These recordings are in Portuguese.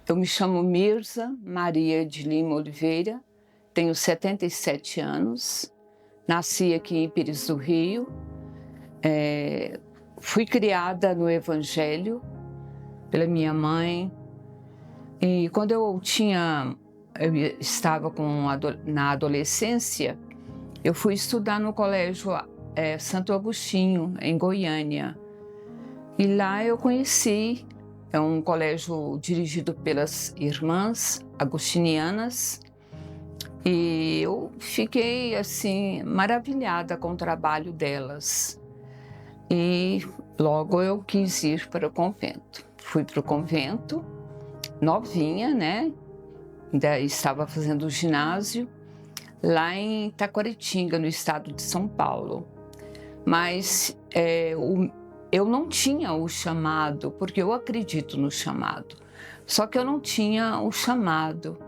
Eu me chamo Mirza Maria de Lima Oliveira, tenho 77 anos, nasci aqui em Pires do Rio, fui criada no Evangelho pela minha mãe e quando eu estava na adolescência, eu fui estudar no colégio Santo Agostinho, em Goiânia, e lá eu conheci. É um colégio dirigido pelas irmãs agostinianas e eu fiquei assim maravilhada com o trabalho delas. E logo eu quis ir para o convento. Fui para o convento, novinha, né? Ainda estava fazendo ginásio lá em Taquaritinga, no estado de São Paulo. Mas eu não tinha o chamado, porque eu acredito no chamado. Só que eu não tinha o chamado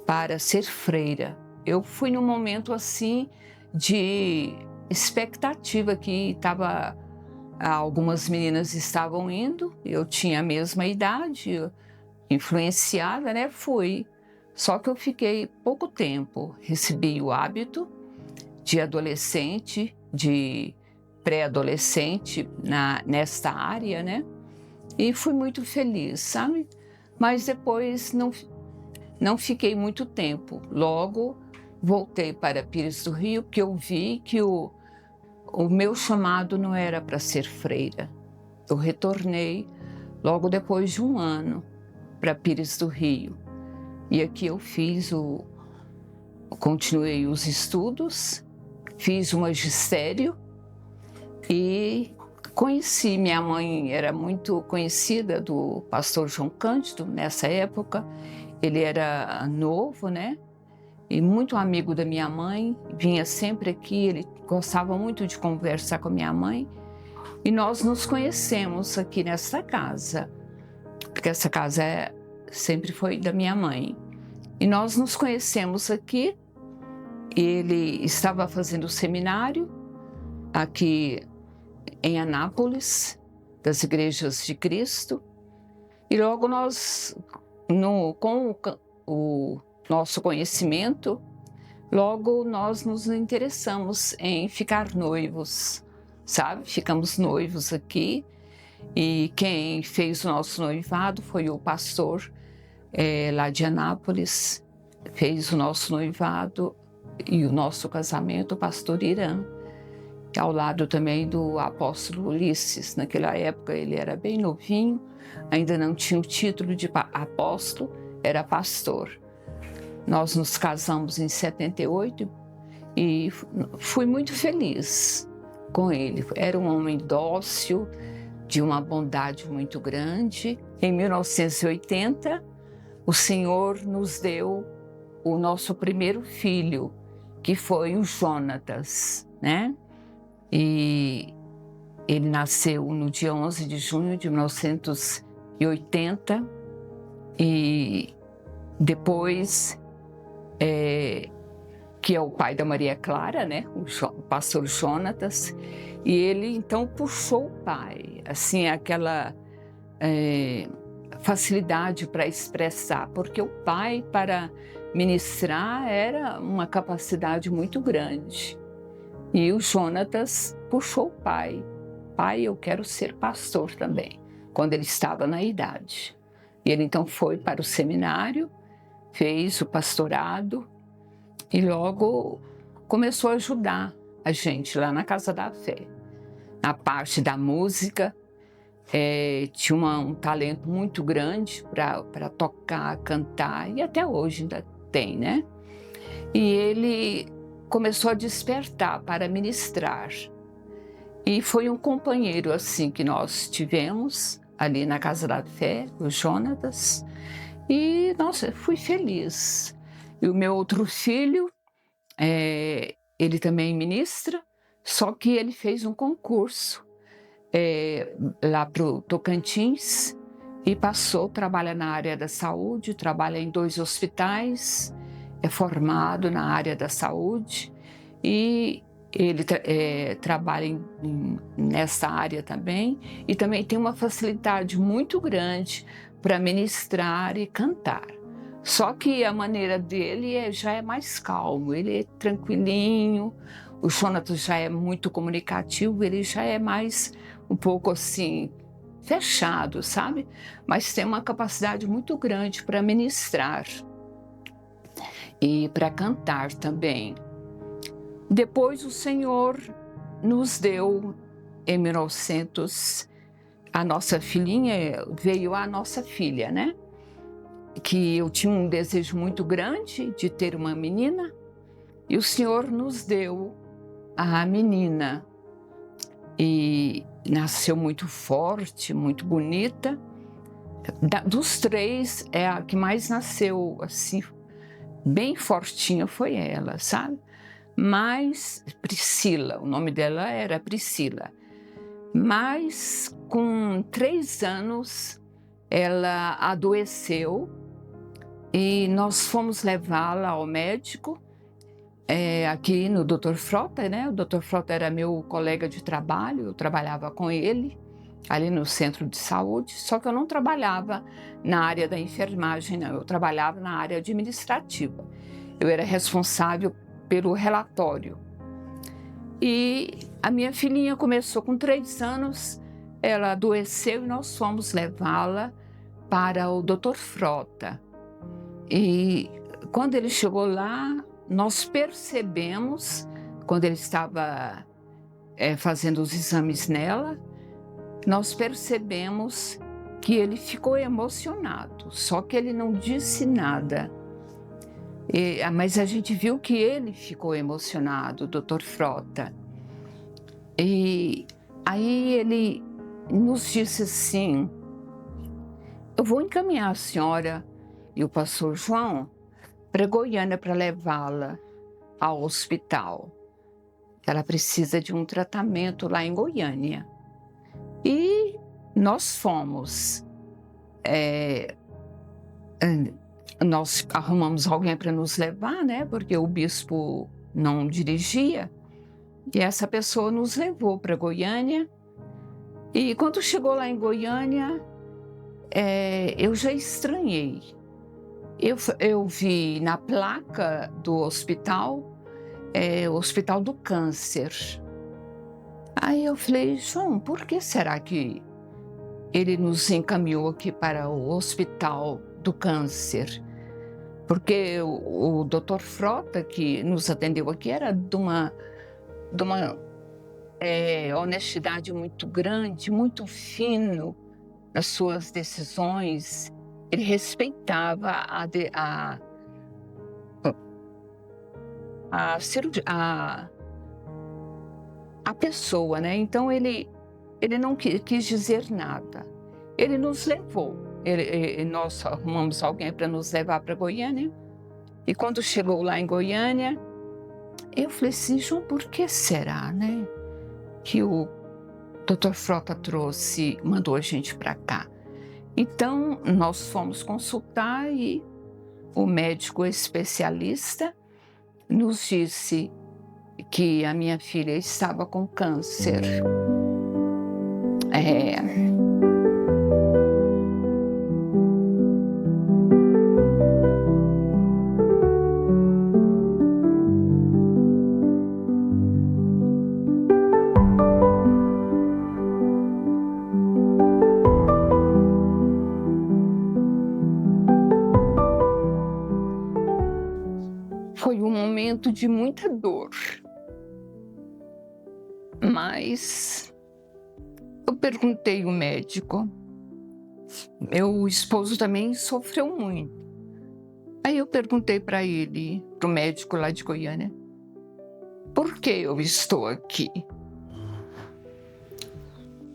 para ser freira. Eu fui num momento assim de expectativa que algumas meninas estavam indo, eu tinha a mesma idade, influenciada, né? Fui. Só que eu fiquei pouco tempo, recebi o hábito de adolescente, de pré-adolescente nesta área, né? E fui muito feliz, sabe? Mas depois não fiquei muito tempo. Logo voltei para Pires do Rio, porque eu vi que o meu chamado não era para ser freira. Eu retornei logo depois de um ano para Pires do Rio. E aqui eu continuei os estudos, fiz o magistério, e conheci, minha mãe era muito conhecida do pastor João Cândido nessa época. Ele era novo, né? E muito amigo da minha mãe, vinha sempre aqui, ele gostava muito de conversar com a minha mãe. E nós nos conhecemos aqui nessa casa, porque essa casa sempre foi da minha mãe. E nós nos conhecemos aqui, ele estava fazendo seminário aqui em Anápolis, das Igrejas de Cristo, e logo nós, com o nosso conhecimento, logo nós nos interessamos em ficar noivos, sabe? Ficamos noivos aqui, e quem fez o nosso noivado foi o pastor lá de Anápolis, fez o nosso noivado e o nosso casamento, o pastor Irã, ao lado também do apóstolo Ulisses. Naquela época ele era bem novinho, ainda não tinha o título de apóstolo, era pastor. Nós nos casamos em 78 e fui muito feliz com ele. Era um homem dócil, de uma bondade muito grande. Em 1980, o Senhor nos deu o nosso primeiro filho, que foi o Jonatas, né? E ele nasceu no dia 11 de junho de 1980 e depois, que é o pai da Maria Clara, né, o pastor Jonatas, e ele então puxou o pai, assim, aquela facilidade para expressar, porque o pai para ministrar era uma capacidade muito grande. E o Jonatas puxou o pai. Pai, eu quero ser pastor também, quando ele estava na idade. E ele então foi para o seminário, fez o pastorado e logo começou a ajudar a gente lá na Casa da Fé. Na parte da música, tinha um talento muito grande para tocar, cantar, e até hoje ainda tem, né? E ele começou a despertar para ministrar. E foi um companheiro assim que nós tivemos ali na Casa da Fé, o Jonatas, e nossa, fui feliz. E o meu outro filho, ele também ministra, só que ele fez um concurso lá para o Tocantins e passou, trabalha na área da saúde, trabalha em 2 hospitais, é formado na área da saúde e ele trabalha nessa área também e também tem uma facilidade muito grande para ministrar e cantar. Só que a maneira dele já é mais calmo, ele é tranquilinho. O Jonatas já é muito comunicativo, ele já é mais um pouco assim, fechado, sabe? Mas tem uma capacidade muito grande para ministrar e para cantar também. Depois o Senhor nos deu, em 1900, a nossa filhinha, veio a nossa filha, né? Que eu tinha um desejo muito grande de ter uma menina, e o Senhor nos deu a menina. E nasceu muito forte, muito bonita. Dos três, é a que mais nasceu, assim, bem fortinha foi ela, sabe? Mas Priscila, o nome dela era Priscila. Mas com 3 anos, ela adoeceu e nós fomos levá-la ao médico, aqui no Dr. Frota, né? O Dr. Frota era meu colega de trabalho, eu trabalhava com ele ali no centro de saúde, só que eu não trabalhava na área da enfermagem, não, eu trabalhava na área administrativa. Eu era responsável pelo relatório. E a minha filhinha começou com 3 anos, ela adoeceu e nós fomos levá-la para o Dr. Frota. E quando ele chegou lá, nós percebemos, quando ele estava fazendo os exames nela, nós percebemos que ele ficou emocionado, só que ele não disse nada. Mas a gente viu que ele ficou emocionado, o Dr. Frota. E aí ele nos disse assim: eu vou encaminhar a senhora e o pastor João para Goiânia para levá-la ao hospital. Ela precisa de um tratamento lá em Goiânia. E nós fomos. Nós arrumamos alguém para nos levar, né? Porque o bispo não dirigia. E essa pessoa nos levou para Goiânia. E quando chegou lá em Goiânia, eu já estranhei. Eu vi na placa do hospital, o Hospital do Câncer. Aí eu falei: João, por que será que ele nos encaminhou aqui para o Hospital do Câncer? Porque o Dr. Frota, que nos atendeu aqui, era de uma honestidade muito grande, muito fino nas suas decisões. Ele respeitava a pessoa, né? Então ele não quis dizer nada. Ele nos levou. Nós arrumamos alguém para nos levar para Goiânia. E quando chegou lá em Goiânia, eu falei assim: João, por que será, né, que o Dr. Frota mandou a gente para cá? Então, nós fomos consultar e o médico especialista nos disse que a minha filha estava com câncer. Foi um momento de muita dor, mas eu perguntei ao médico. Meu esposo também sofreu muito. Aí eu perguntei para ele, para o médico lá de Goiânia: por que eu estou aqui?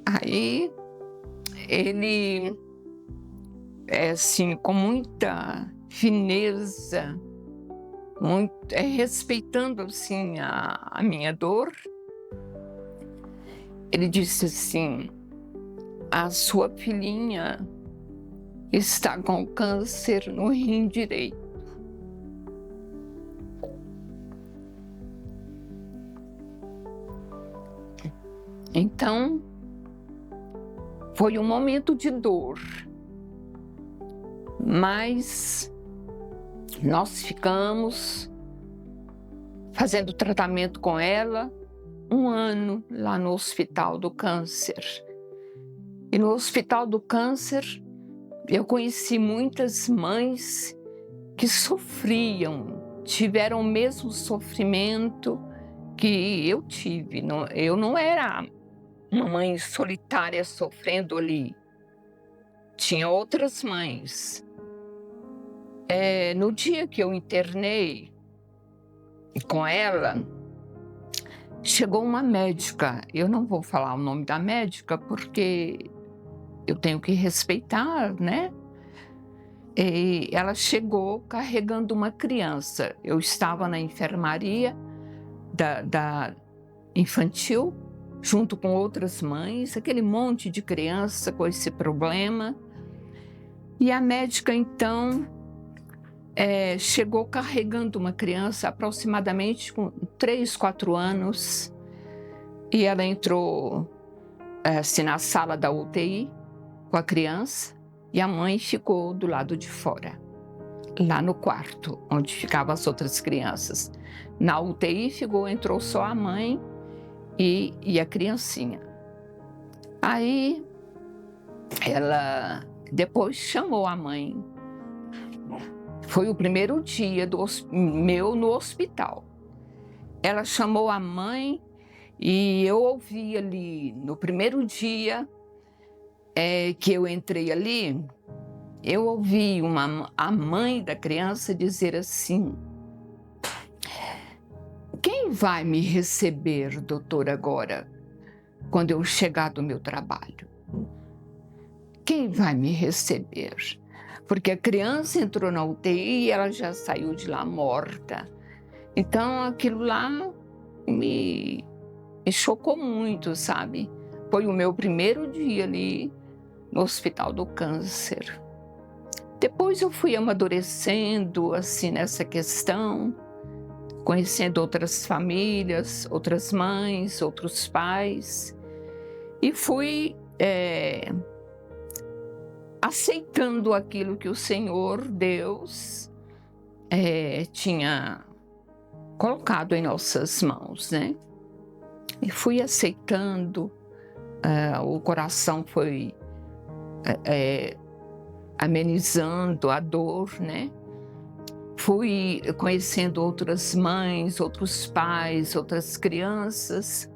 Aí ele, assim, com muita fineza, respeitando assim a minha dor, ele disse assim: a sua filhinha está com câncer no rim direito. Então, foi um momento de dor, Mas nós ficamos fazendo tratamento com ela 1 ano lá no Hospital do Câncer. E no Hospital do Câncer eu conheci muitas mães que sofriam, tiveram o mesmo sofrimento que eu tive. Eu não era uma mãe solitária sofrendo ali. Tinha outras mães. No dia que eu internei com ela, chegou uma médica. Eu não vou falar o nome da médica porque eu tenho que respeitar, né? E ela chegou carregando uma criança. Eu estava na enfermaria da infantil, junto com outras mães, aquele monte de criança com esse problema. E a médica, então, chegou carregando uma criança aproximadamente com 3, 4 anos. E ela entrou assim, na sala da UTI com a criança e a mãe ficou do lado de fora, lá no quarto, onde ficavam as outras crianças. Na UTI entrou só a mãe e a criancinha. Aí ela depois chamou a mãe. Foi o primeiro dia meu no hospital. Ela chamou a mãe e eu ouvi ali, no primeiro dia que eu entrei ali, eu ouvi a mãe da criança dizer assim: quem vai me receber, doutor, agora, quando eu chegar do meu trabalho? Quem vai me receber? Porque a criança entrou na UTI e ela já saiu de lá morta. Então, aquilo lá me chocou muito, sabe? Foi o meu primeiro dia ali no Hospital do Câncer. Depois eu fui amadurecendo, assim, nessa questão, conhecendo outras famílias, outras mães, outros pais, e fui aceitando aquilo que o Senhor Deus tinha colocado em nossas mãos, né? E fui aceitando, o coração foi amenizando a dor, né? Fui conhecendo outras mães, outros pais, outras crianças.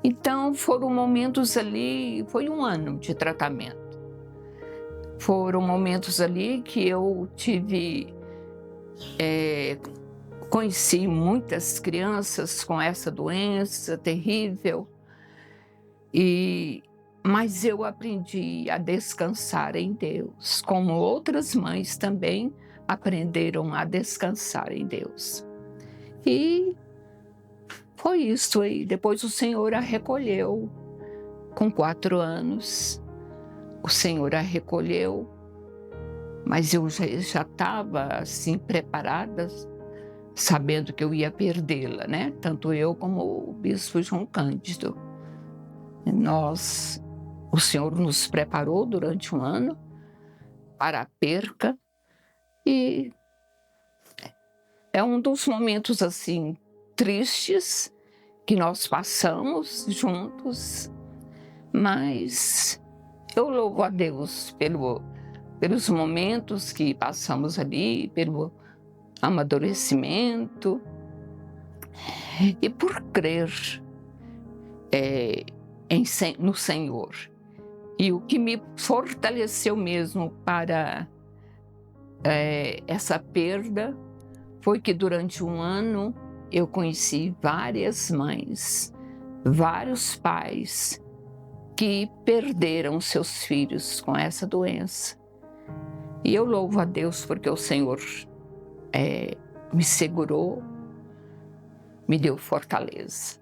Então foram momentos ali, foi 1 ano de tratamento. Foram momentos ali que eu conheci muitas crianças com essa doença terrível, mas eu aprendi a descansar em Deus, como outras mães também aprenderam a descansar em Deus. E foi isso aí. Depois o Senhor a recolheu com 4 anos. O Senhor a recolheu, mas eu já estava assim preparada, sabendo que eu ia perdê-la, né? Tanto eu como o bispo João Cândido. O Senhor nos preparou durante 1 ano para a perca e é um dos momentos assim tristes que nós passamos juntos, mas eu louvo a Deus pelos momentos que passamos ali, pelo amadurecimento e por crer no Senhor. E o que me fortaleceu mesmo para essa perda foi que durante 1 ano eu conheci várias mães, vários pais que perderam seus filhos com essa doença. E eu louvo a Deus porque o Senhor me segurou, me deu fortaleza.